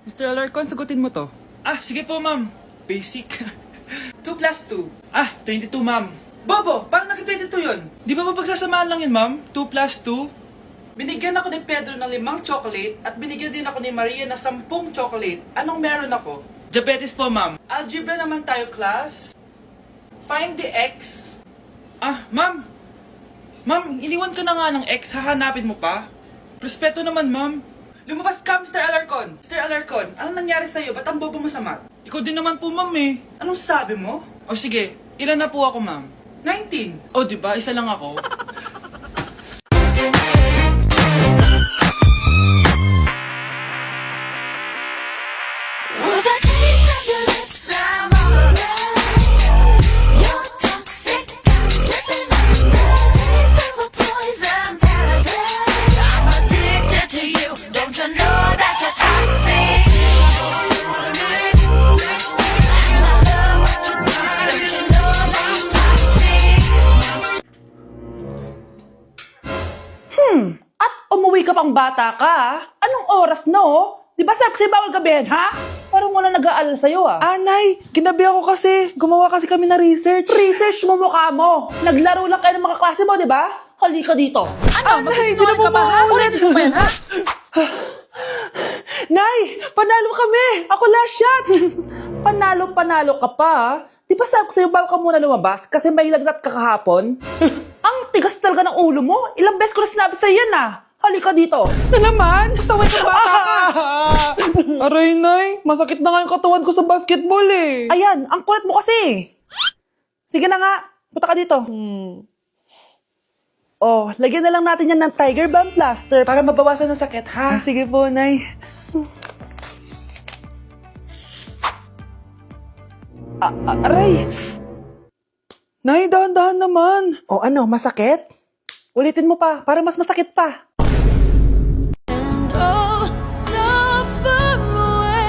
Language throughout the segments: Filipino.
Mr. Alarcon, sagutin mo to. Ah, sige po, ma'am. Basic. 2 plus 2. Ah, 22, ma'am. Bobo, paano naging 22 yun? Di ba mapagsasamaan lang yun, ma'am? 2 plus 2? Binigyan ako ni Pedro ng 5 chocolate at binigyan din ako ni Maria ng 10 chocolate. Anong meron ako? Diabetes po, ma'am. Algebra naman tayo, class. Find the x. Ah, ma'am. Ma'am, iniwan ka na nga ng ex. Hahanapin mo pa? Respeto naman, ma'am. Lumabas ka, Mr. Alarcon. Mr. Alarcon, anong nangyari sa'yo? Ba't ang bobo mo sa math? Ikaw din naman po, ma'am eh. Anong sabi mo? O sige, ilan na po ako, ma'am? 19. O, di ba? Isa lang ako. With a taste of your lips, I'm alright. Your toxic got me slipping under. Taste of a poison paradise. I'm addicted to you. Don't you know that you're toxic? And I love what you do. Don't you know that you're toxic? At umuwi ka pang bata ka, ah. Anong oras no? Di ba saksi bawal gabihin, ha? Parang wala nag-aalala sa'yo, ah. Anay, ginabi ako kasi. Gumawa kasi kami na research. Research mo mukha mo. Naglaro lang kayo ng mga klase mo, di ba? Halika dito. Ano, magsisinungaling ka ba, ha? Ulitin ko ba yan, ha? Nay, panalo kami. Ako last shot. Panalo ka pa, ah. Di ba sabi ko sa'yo bawal ka muna lumabas kasi may lagnat ka kahapon? Ang tigas talaga ng ulo mo. Ilang beses ko na sinabi sa'yo yan, ah. Halika dito. Na naman, pasaway ka bata ka. Aray, Nay, masakit na nga yung katawan ko sa basketball eh. Ayan, ang kulit mo kasi. Sige na nga, punta ka dito. Oh, lagyan na lang natin yan ng Tiger Balm plaster para mabawasan ng sakit, ha? Sige po, Nay. Aray! Nay, dahan-dahan naman. O ano, masakit? Ulitin mo pa, para mas masakit pa. And oh, so far away.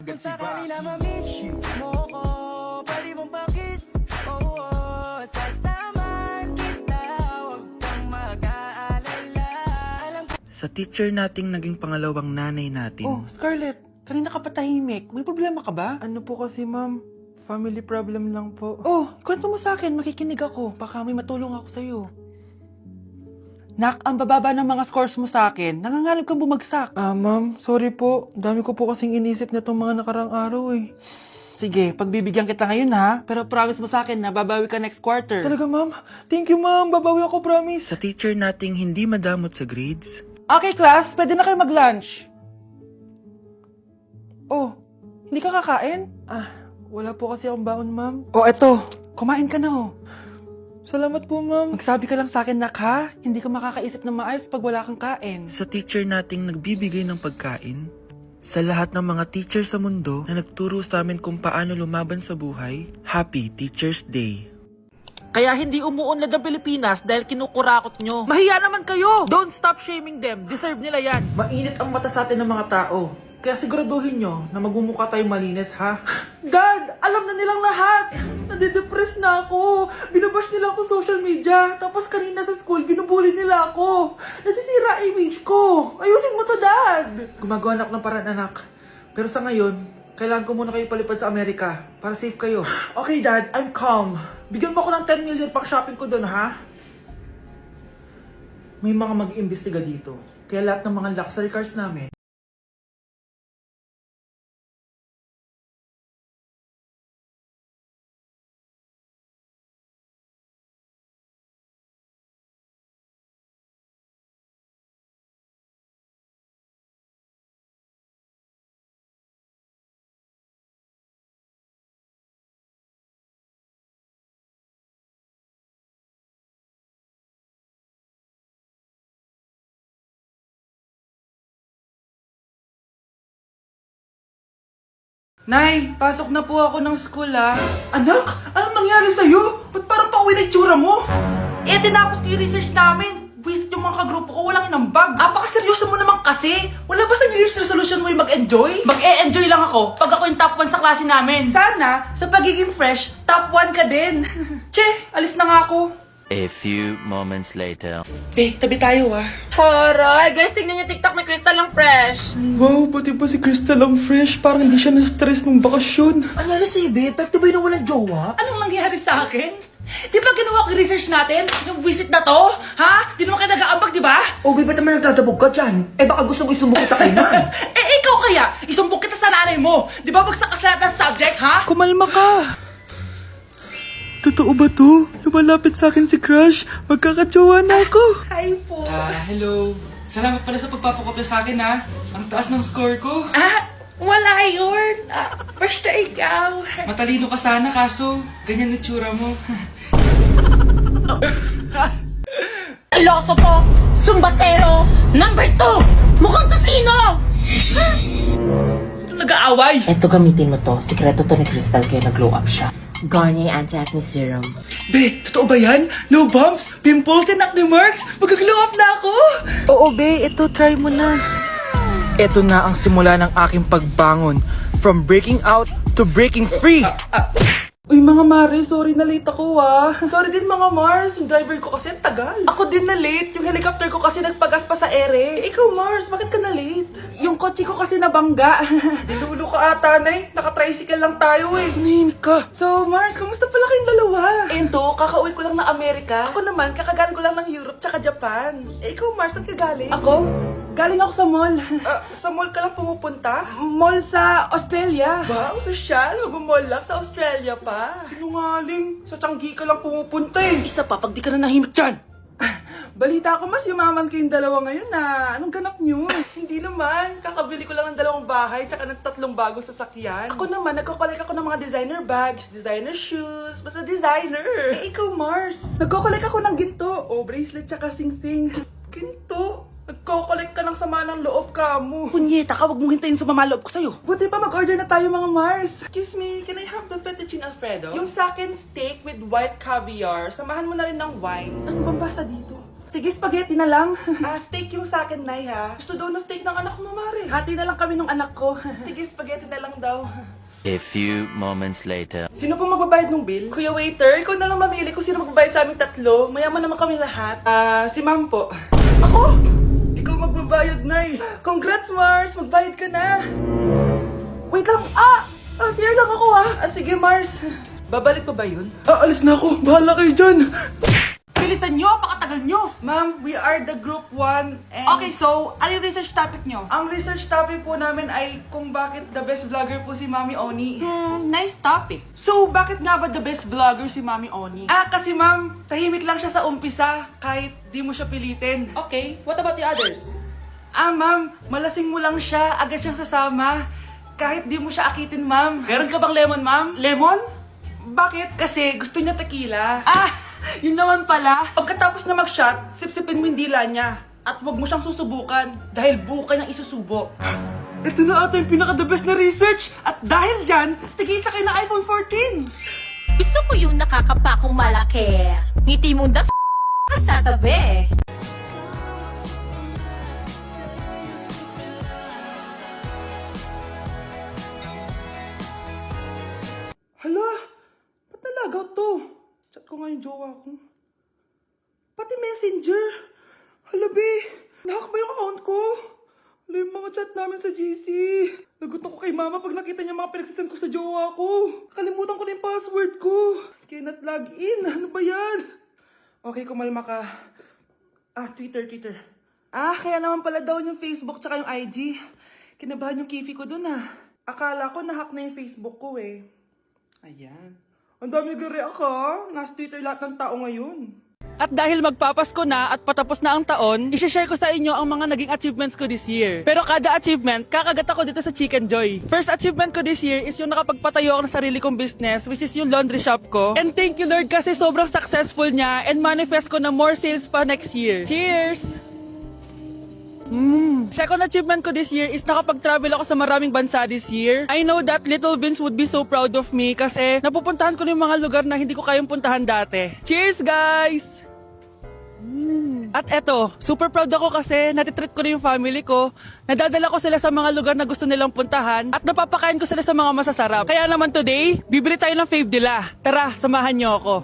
Kung sakali na ma-miss mo ko, pwede mong pakis. Oo, sasamahan kita, huwag kang mag-aalala. Alam ko Sa teacher nating naging pangalawang nanay natin. Oh, Scarlett, kanina ka pa tahimik. May problema ka ba? Ano po kasi, ma'am? Family problem lang po. Oh, kwento mo sa akin. Makikinig ako. Baka may matulong ako sa'yo. Nak, ang bababa ng mga scores mo sa akin. Nangangalib kang bumagsak. Ma'am, sorry po. Dami ko po kasing inisip na itong mga nakarang araw eh. Sige, pagbibigyan kita ngayon ha. Pero promise mo sa akin na babawi ka next quarter. Talaga, ma'am? Thank you, ma'am. Babawi ako, promise. Sa teacher nating hindi madamot sa grades. Okay, class. Pwede na kayo mag-lunch. Oh, hindi ka kakain? Wala po kasi akong baon, ma'am. Oh, eto. Kumain ka na, oh. Salamat po, ma'am. Magsabi ka lang sa akin, nak, ha? Hindi ka makakaisip ng maayos pag wala kang kain. Sa teacher nating nagbibigay ng pagkain. Sa lahat ng mga teacher sa mundo na nagturo sa amin kung paano lumaban sa buhay, Happy Teacher's Day! Kaya hindi umuunlad ang Pilipinas dahil kinukurakot nyo. Mahiya naman kayo! Don't stop shaming them. Deserve nila yan. Mainit ang mata sa atin ng mga tao. Kaya siguraduhin nyo na magmumukha tayong malinis, ha? Dad! Alam na nilang lahat! Nadidepress na ako! Binabash nila ako sa social media. Tapos kanina sa school, binubuli nila ako. Nasisira image ko. Ayusin mo to, Dad! Gumagawa na ako ng paraan, anak. Pero sa ngayon, kailangan ko muna kayo palipad sa Amerika para safe kayo. Okay, Dad. I'm calm. Bigyan mo ako ng 10 million pang shopping ko doon, ha? May mga mag-iimbestiga dito. Kaya lahat ng mga luxury cars namin, Nay, pasok na po ako ng school, ha? Anak, anong nangyari sa'yo? Ba't parang pauwi na itsura mo? Eh, tinapos ko yung research namin. Visit yung mga kagrupo ko, walang inambag. Apakaseryoso mo naman kasi. Wala ba sa New Year's resolution mo yung mag-enjoy? Mag-e-enjoy lang ako pag ako yung top 1 sa klase namin. Sana, sa pagiging fresh, top 1 ka din. Che, alis na nga ako. A few moments later. Tabi tayo ah. Horay! Guys, tignan niyo TikTok ni Crystal ang fresh. Wow, pati ba si Crystal ang fresh? Parang hindi siya na-stress nung bakasyon. Anyari si Ibe? Pwede ba yung walang jowa? Anong nangyari sa akin? Di ba ginawa ko yung research natin? Yung visit na to? Ha? Di naman kayo nag-aambag, di ba? O, ba't naman nagtatabog ka dyan? Eh, baka gusto mo isumbok kita kay Nan. Ikaw kaya? Isumbok kita sa nanay mo. Di ba bagsak ka sa lahat ng subject, ha? Kumalma ka. Totoo ba to? Lumalapit sa akin si Crush. Magkakajowa na ako. Hi po. Hello. Salamat pala sa pagpapakopya sa akin ha. Ang taas ng score ko. Wala yun. Basta ikaw. Matalino ka sana kaso ganyan na tsura mo. Iloso to! Sumbatero! Number 2! Mukhang kasino! Sino nag-aaway? Eto, gamitin mo to. Sikreto to ni Crystal kaya nag-glow up siya. Garnier Anti-Acne Serum. Be, totoo ba yan? No bumps, pimples, and acne marks? Mag-glow up na ako! Oo be, ito try mo na. Ito na ang simula ng aking pagbangon. From breaking out to breaking free. Uy mga Mare, sorry na late ako ah. Sorry din mga Mars, yung driver ko kasi ang tagal. Ako din na late, yung helicopter ko kasi nagpagas pa sa ere. Ikaw Mars, bakit ka na late? Yung kotse ko kasi nabangga. Dilulo ka ata, Nay. Naka-tricycle lang tayo eh. Nahimik ka. So Mars, kamusta pala kayong dalawa? Ento, kakauwi ko lang ng Amerika. Ako naman, kakagaling ko lang ng Europe tsaka Japan. Ikaw Mars, saan ka galing? Ako? Galing ako sa mall. Sa mall ka lang pumupunta? Mall sa Australia. Ba, ang sosyal. Mag-mall lang sa Australia pa. Sinungaling. Sa Changi ka lang pumupunta eh. Isa pa, pag di ka na nahimik dyan. Balita ko mas yumaman kayong dalawa ngayon na. Anong ganap nyo? Hindi naman. Kakabili ko lang ng 2 bahay tsaka ng 3 bagong sasakyan. Ako naman, nagko-collect ako ng mga designer bags, designer shoes, basta designer. Ikaw Mars. Nagko-collect ako ng ginto. O, bracelet tsaka sing-sing. Ginto? Nagko-collect ka ng sama ng loob ka mo. Punyeta ka, wag mong hintayin sumama loob ko sa'yo. Buti pa mag-order na tayo mga Mars. Excuse me, can I have the fettuccine Alfredo? Yung sa akin steak with white caviar. Samahan mo na rin ng wine. Ano bang basa dito? Sige, spaghetti na lang. Steak yung sa akin, Nay, ha? Gusto daw ng steak ng anak mo, Mare. Hati na lang kami ng anak ko. Sige, spaghetti na lang daw. A few moments later. Sino pong magbabayad ng bill? Kuya waiter, ikaw na lang mamili kung sino magbabayad sa aming 3. Mayaman naman kami lahat. Si ma'am po. Ako? Ikaw magbabayad, Nay. Congrats, Mars. Magbayad ka na. Wait lang. CR lang ako, sige, Mars. Babalik pa ba yun? Aalis na ako. Bahala kayo dyan. Bilisan nyo, pakatagal nyo. Ma'am, we are the group 1 and... Okay, so, ano yung research topic nyo? Ang research topic po namin ay kung bakit the best vlogger po si Mami Oni. Nice topic. So, bakit nga ba the best vlogger si Mami Oni? Kasi ma'am, tahimik lang siya sa umpisa kahit di mo siya pilitin. Okay, what about the others? Ma'am, malasing mo lang siya, agad siyang sasama. Kahit di mo siya akitin, ma'am. Meron ka bang lemon, ma'am? Lemon? Bakit? Kasi gusto niya tequila. Yun naman pala. Pagkatapos na mag-shot, sipsipin mo yung dila niya. At huwag mo siyang susubukan dahil buka niyang isusubok. Ito na ata yung pinaka-the best na research. At dahil dyan, tigisa kayo ng iPhone 14. Gusto ko yung nakakapakong malaki. Ngiti mo das sa tabi. Hala, ba't nalagaw to? Chat ko nga yung jowa ko. Pati messenger. Hala, be. Nahack ba yung account ko? Hala, yung mga chat namin sa GC. Lagot ako kay mama pag nakita niya mga pinagsisend ko sa jowa ko. Nakalimutan ko na yung password ko. Cannot log in. Ano ba yan? Okay, kumalma ka. Twitter. Kaya naman pala daw yung Facebook tsaka yung IG. Kinabahan yung kifi ko dun Akala ko nahack na yung Facebook ko eh. Ayan. Ang dami nag-react Nasa Twitter lahat ng tao ngayon. At dahil magpapasko na at patapos na ang taon, i-share ko sa inyo ang mga naging achievements ko this year. Pero kada achievement, kakagat ako dito sa Chicken Joy. First achievement ko this year is yung nakapagpatayo ako ng sarili kong business, which is yung laundry shop ko. And thank you Lord kasi sobrang successful niya and manifest ko na more sales pa next year. Cheers! Second achievement ko this year is nakapag-travel ako sa maraming bansa this year. I know that Little Vince would be so proud of me kasi napupuntahan ko na yung mga lugar na hindi ko kayang puntahan dati. Cheers guys! At eto, super proud ako kasi natitreat ko na yung family ko. Nadadala ko sila sa mga lugar na gusto nilang puntahan at napapakain ko sila sa mga masasarap. Kaya naman today, bibili tayo ng fave nila. Tara, samahan niyo ako.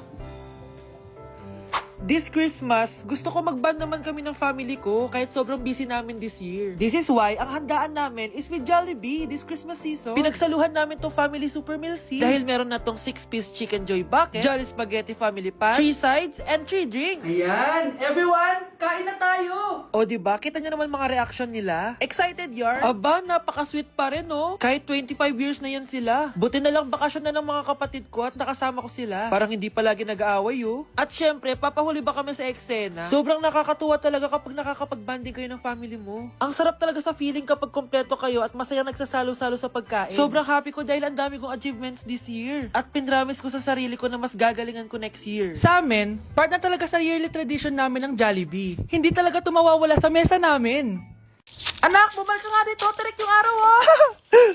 This Christmas, gusto ko mag-band naman kami ng family ko kahit sobrang busy namin this year. This is why ang handaan namin is with Jollibee this Christmas season. Pinagsaluhan namin tong family super meal scene dahil meron na tong 6-piece chicken joy bucket, Jolly Spaghetti family pan, 3 sides, and 3 drinks. Ayan, everyone, kain na tayo! O diba, kita nyo naman mga reaction nila? Excited yarn? Aba, napaka-sweet pa rin oh. Kahit 25 years na yan sila. Buti na lang bakasyon na ng mga kapatid ko at nakasama ko sila. Parang hindi palagi nag-aaway oh. At syempre, papahuli ba kami sa eksena? Sobrang nakakatuwa talaga kapag nakakapag-banding kayo ng family mo. Ang sarap talaga sa feeling kapag kompleto kayo at masayang nagsasalo-salo sa pagkain. Sobrang happy ko dahil ang dami kong achievements this year. At pinramis ko sa sarili ko na mas gagalingan ko next year. Sa amin, part na talaga sa yearly tradition namin ng Jollibee. Hindi talaga tumawawala sa mesa namin. Anak, bumalik ka nga dito. Tirik yung araw oh.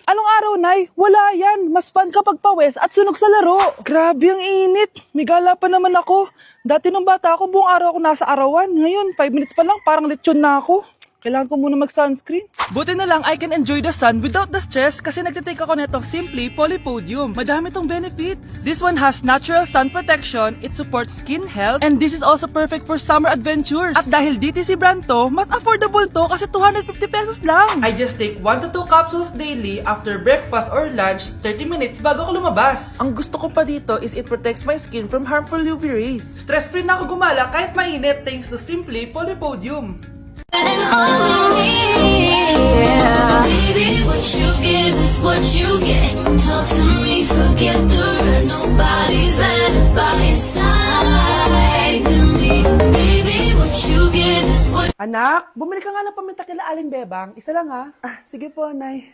Anong araw, Nay? Wala yan. Mas fun kapag pawes at sunog sa laro. Grabe ang init. May gala pa naman ako. Dati nung bata ako, buong araw ako nasa arawan. Ngayon, 5 minutes pa lang, parang lechon na ako. Kailangan ko muna mag-sunscreen. Buti na lang I can enjoy the sun without the stress kasi nagtitake ako netong Simply Polypodium. Madami tong benefits. This one has natural sun protection, it supports skin health, and this is also perfect for summer adventures. At dahil DTC brand to, mas affordable to kasi 250 pesos lang. I just take 1 to 2 capsules daily after breakfast or lunch, 30 minutes bago ako lumabas. Ang gusto ko pa dito is it protects my skin from harmful UV rays. Stress-free na ako gumala kahit mainit thanks to Simply Polypodium. And all we need, yeah. Baby, what you give is what you get. Talk to me, forget the rest. Nobody's better by your side than me. Baby, what you give is what. Anak, bumili ka nga ng paminta kila Aling Bebang. Isa lang ha. Sige po, Nay.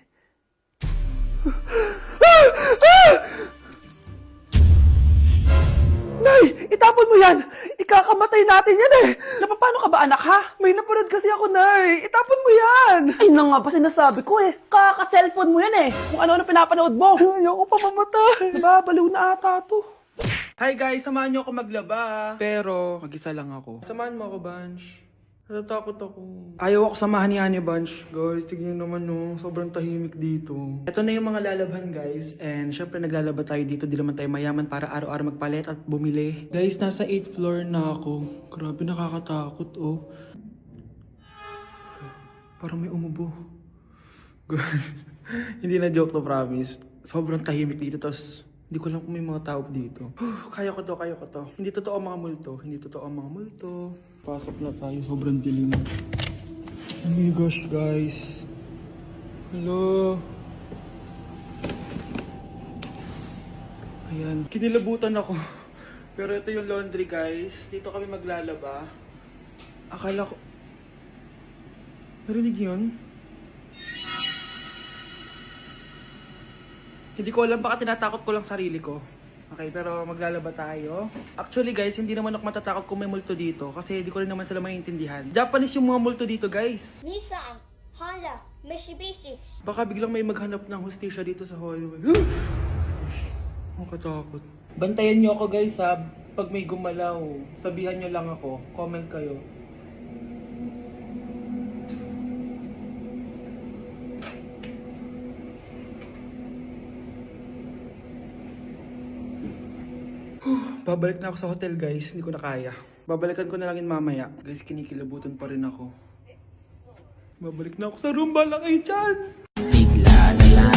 Nay, itapon mo yan! Ikakamatay natin yan eh! Napapano ka ba anak ha? May napanood kasi ako, Nay! Itapon mo yan! Ay na nga ba sinasabi ko eh! Kaka-cellphone mo yan eh! Kung ano-ano pinapanood mo! Ayoko pa mamatay! Diba, baliw na ata to. Hi guys, samahan niyo ako maglaba. Pero, mag-isa lang ako. Samahan mo ako, Bunch. Natatakot ako. Ayaw ako samahan ni Honey Bunch. Guys, tignan naman no. Sobrang tahimik dito. Ito na yung mga lalabhan guys. And syempre naglalaba tayo dito. Di naman tayo mayaman para araw-araw magpalit at bumili. Guys, nasa 8th floor na ako. Grabe nakakatakot oh. Parang may umubo. Guys, hindi na joke to, promise. Sobrang tahimik dito. Tapos hindi ko alam kung may mga tao dito. Kaya ko to, kaya ko to. Hindi totoo ang mga multo. Hindi totoo ang mga multo. Pasok na tayo. Sobrang dilim. Oh my gosh, guys. Hello. Ayan. Kinilabutan ako. Pero ito yung laundry, guys. Dito kami maglalaba. Akala ko... Narinig yun? Hindi ko alam, baka tinatakot ko lang sarili ko. Okay, pero maglalaba tayo. Actually guys, hindi naman ako matatakot kung may multo dito kasi hindi ko rin naman sila maintindihan. Japanese yung mga multo dito guys. Nissan, Honda, Mitsubishi. Baka biglang may maghanap ng hustisya dito sa hallway. Ang katakot. Bantayan niyo ako guys ha. Pag may gumalaw, sabihan niyo lang ako. Comment kayo. Babalik na ako sa hotel guys, hindi ko na kaya. Babalikan ko na lang yun mamaya. Guys, kinikilabutan pa rin ako. Babalik na ako sa room, bala kayo dyan! Bigla na lang